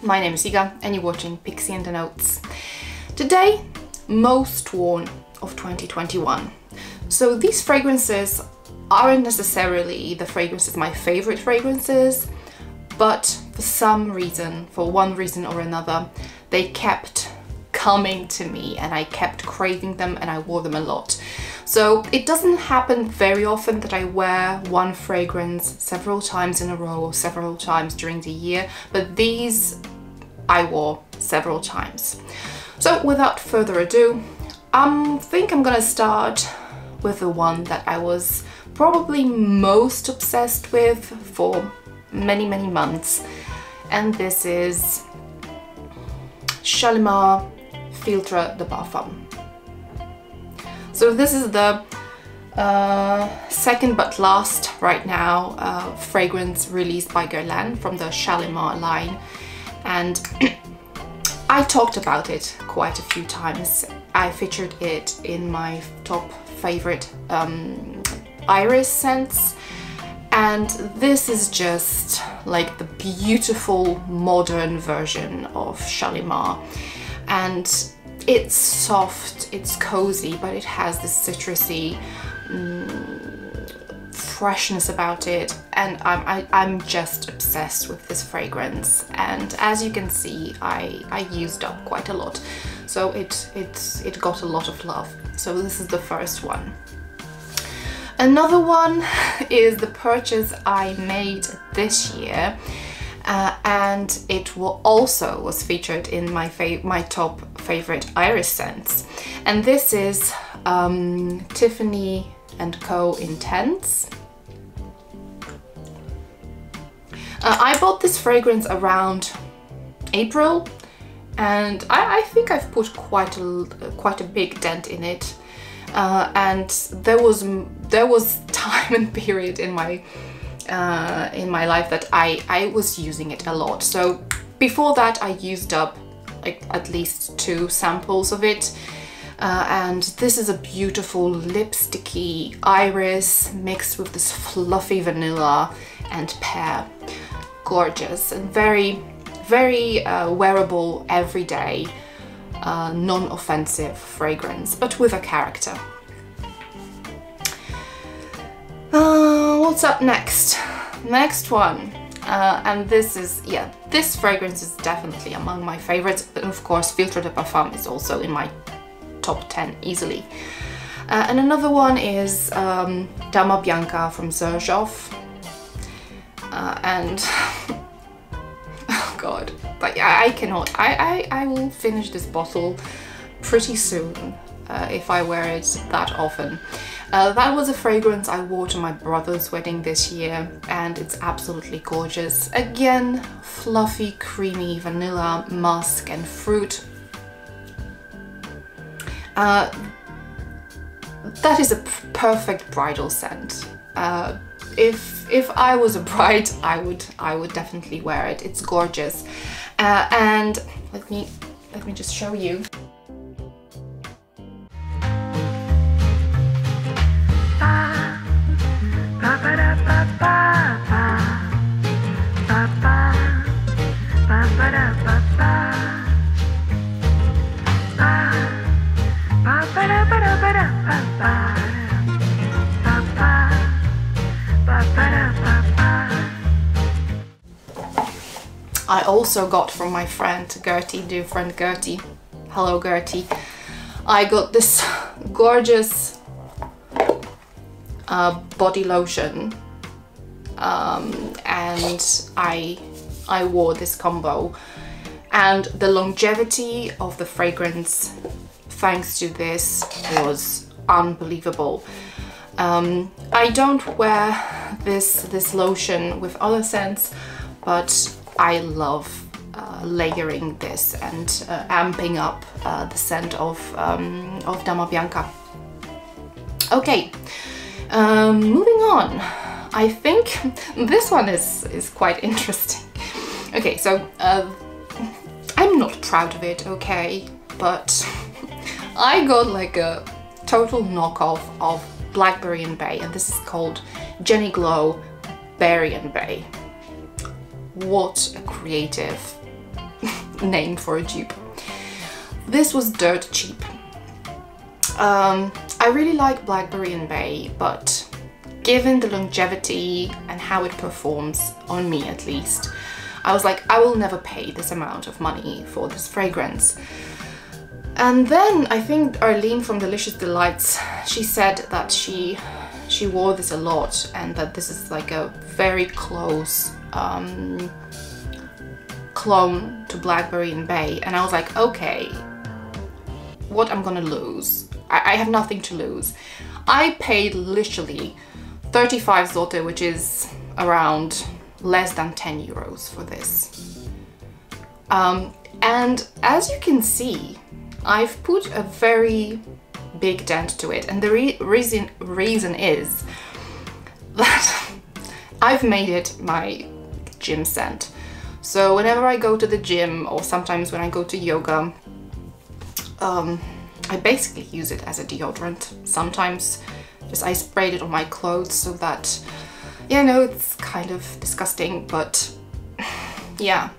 my name is Iga and you're watching Pixie and the Notes. Today, most worn of 2021. So these fragrances aren't necessarily the fragrances, my favorite fragrances, but for some reason, for one reason or another, they kept coming to me and I kept craving them and I wore them a lot. So it doesn't happen very often that I wear one fragrance several times in a row or several times during the year, but these I wore several times. So without further ado, I think I'm gonna start with the one that I was probably most obsessed with for many months, and this is Shalimar Filtre de Parfum. So this is the second but last right now fragrance released by Guerlain from the Shalimar line, and I talked about it quite a few times. I featured it in my top favorite iris scents, and this is just like the beautiful modern version of Shalimar. And it's soft, it's cozy, but it has this citrusy freshness about it, and I'm just obsessed with this fragrance. And as you can see, I used up quite a lot, so it got a lot of love. So this is the first one. Another one is the purchase I made this year, and it also was featured in my top favorite iris scents, and this is Tiffany & Co. Intense. I bought this fragrance around April, and I think I've put quite a big dent in it, and there was time and period in my life that I was using it a lot. So before that I used up like at least 2 samples of it, and this is a beautiful lipsticky iris mixed with this fluffy vanilla and pear. Gorgeous and very wearable, everyday, non-offensive fragrance, but with a character. What's up next? Next one, and this is, yeah, this fragrance is definitely among my favorites, but of course Filtre de Parfum is also in my top 10 easily. And another one is Dama Bianca from Xerjoff, and oh god, but yeah, I cannot, I will finish this bottle pretty soon if I wear it that often. That was a fragrance I wore to my brother's wedding this year, and it's absolutely gorgeous. Again, fluffy, creamy vanilla, musk and fruit. That is a perfect bridal scent. If I was a bride, I would definitely wear it. It's gorgeous, and let me just show you. I also got from my friend Gertie, dear friend Gertie, hello Gertie, I got this gorgeous body lotion, and I wore this combo, and the longevity of the fragrance thanks to this was unbelievable. I don't wear this lotion with other scents, but I love layering this and amping up the scent of Dama Bianca. Okay, moving on. I think this one is quite interesting. Okay, so I'm not proud of it, okay, but I got like a total knockoff of Blackberry and Bay, and this is called Jenny Glow Berry and Bay. What a creative name for a dupe. This was dirt cheap. I really like Blackberry and Bay, but given the longevity and how it performs, on me at least, I was like, I will never pay this amount of money for this fragrance. And then I think Arlene from Delicious Delights, she said that she wore this a lot and that this is like a very close clone to Blackberry and Bay. And I was like, okay, what I'm gonna lose? I have nothing to lose. I paid literally 35 zloty, which is around less than 10 euros for this. And as you can see, I've put a very big dent to it, and the reason is that I've made it my gym scent. So whenever I go to the gym, or sometimes when I go to yoga, I basically use it as a deodorant. Sometimes just I sprayed it on my clothes so that, yeah, no, it's kind of disgusting, but yeah.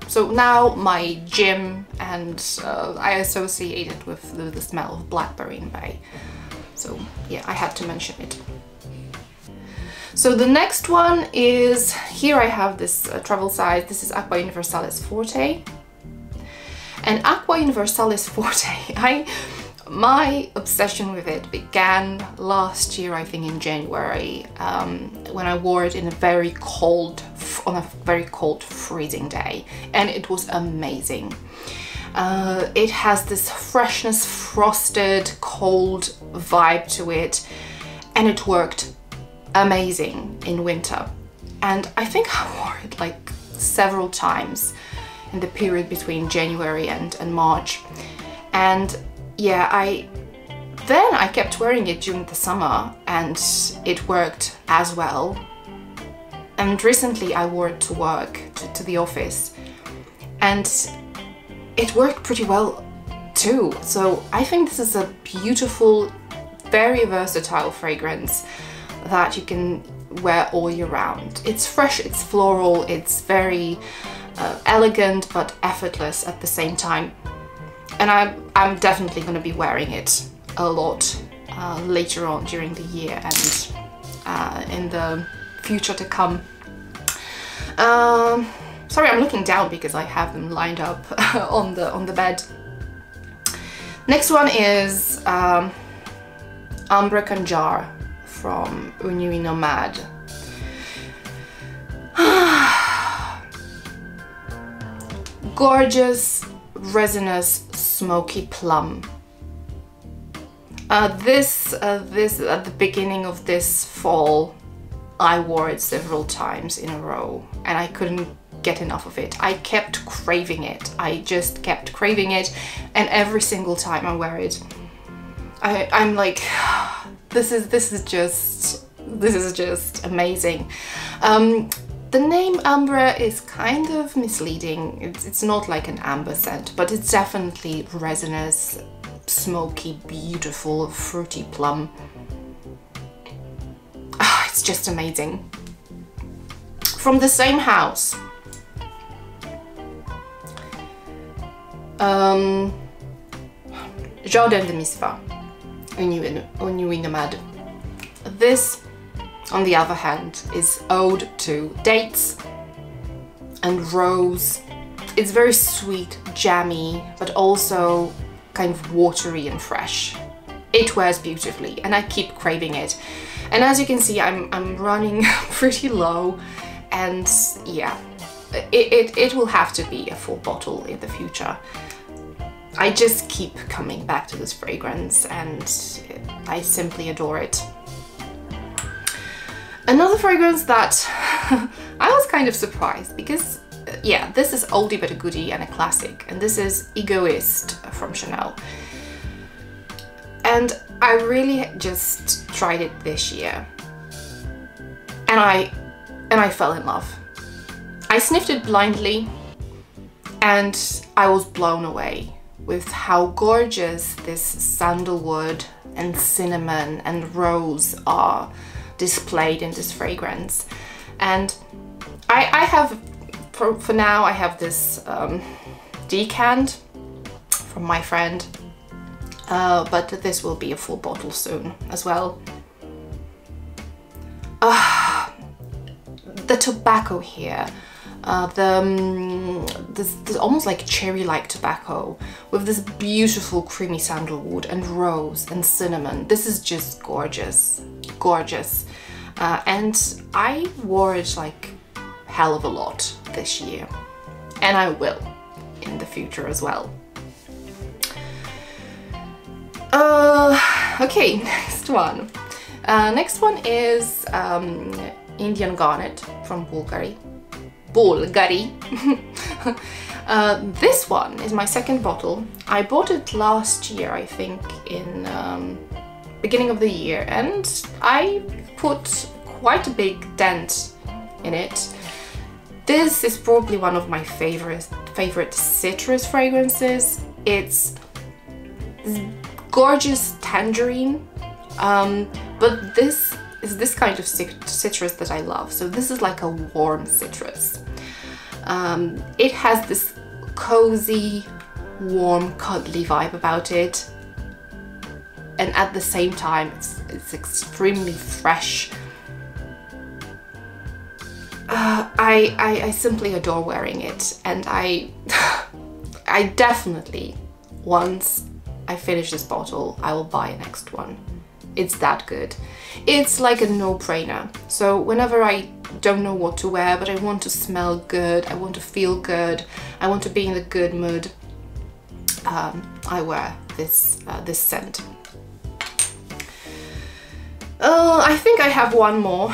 So now my gym, and I associate it with the smell of Blackberry and Bay. So yeah, I had to mention it. So the next one is, here I have this travel size. This is Aqua Universalis Forte. And Aqua Universalis Forte, my obsession with it began last year, I think in January, when I wore it in a very cold, on a very cold freezing day, and it was amazing. It has this freshness, frosted, cold vibe to it, and it worked amazing in winter. And I think I wore it like several times in the period between January and March. And yeah, I kept wearing it during the summer and it worked as well. And recently I wore it to work, to the office, and it worked pretty well too. So I think this is a beautiful, very versatile fragrance that you can wear all year round. It's fresh, it's floral, it's very elegant but effortless at the same time. And I'm definitely going to be wearing it a lot later on during the year and in the future to come. Sorry, I'm looking down because I have them lined up on the bed. Next one is Ambre Kanjar from Unui Nomad. Gorgeous, resinous, smoky plum. This at the beginning of this fall, I wore it several times in a row and I couldn't get enough of it. I kept craving it. I just kept craving it, and every single time I wear it, I'm like, this is just amazing. The name Ambre is kind of misleading. It's not like an amber scent, but it's definitely resinous, smoky, beautiful, fruity plum. It's just amazing. From the same house, Jardin de Misva, Unui Nomad. This, on the other hand, is ode to dates and rose. It's very sweet, jammy, but also kind of watery and fresh. It wears beautifully and I keep craving it. And as you can see, I'm running pretty low, and yeah, it will have to be a full bottle in the future. I just keep coming back to this fragrance and I simply adore it. Another fragrance that I was kind of surprised because, yeah, this is oldie but a goodie and a classic, and this is Egoist from Chanel. And I really just tried it this year, and I fell in love. I sniffed it blindly and I was blown away with how gorgeous this sandalwood and cinnamon and rose are displayed in this fragrance. And I have, for now, I have this decant from my friend, but this will be a full bottle soon as well. The tobacco here, this almost like cherry-like tobacco with this beautiful creamy sandalwood and rose and cinnamon. This is just gorgeous, gorgeous. And I wore it like hell of a lot this year, and I will in the future as well. Okay, next one. Next one is Indian Garnet from Bulgari. This one is my second bottle. I bought it last year, I think, in beginning of the year, and I put quite a big dent in it. This is probably one of my favorite citrus fragrances. It's gorgeous tangerine, but this is this kind of citrus that I love. So this is like a warm citrus. It has this cozy, warm, cuddly vibe about it, and at the same time it's extremely fresh. I simply adore wearing it, and I definitely, once I finish this bottle, I will buy a next one. It's that good. It's like a no-brainer. So whenever I don't know what to wear, but I want to smell good, I want to feel good, I want to be in a good mood, I wear this scent. I think I have one more.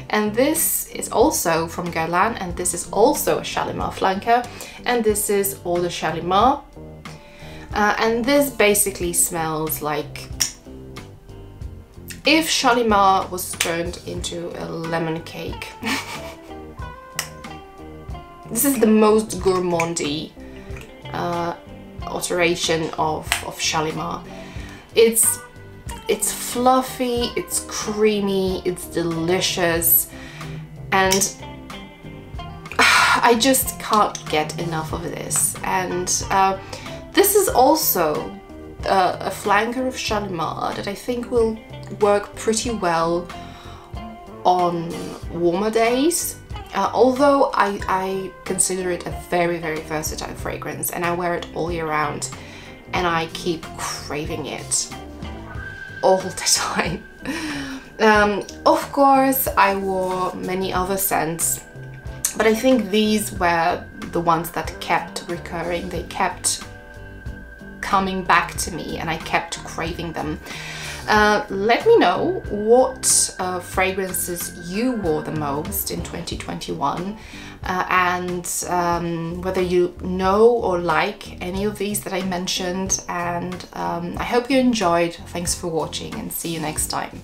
And this is also from Guerlain, and this is also a Shalimar flanker, and this is Eau de Shalimar. And this basically smells like if Shalimar was turned into a lemon cake. This is the most gourmandy iteration of Shalimar. It's fluffy, it's creamy, it's delicious, and I just can't get enough of this. And this is also a flanker of Shalimar that I think will work pretty well on warmer days, although I consider it a very, very versatile fragrance, and I wear it all year round, and I keep craving it all the time. Of course, I wore many other scents, but I think these were the ones that kept recurring. They kept coming back to me, and I kept craving them. Let me know what fragrances you wore the most in 2021, and whether you know or like any of these that I mentioned, and I hope you enjoyed. Thanks for watching, and see you next time.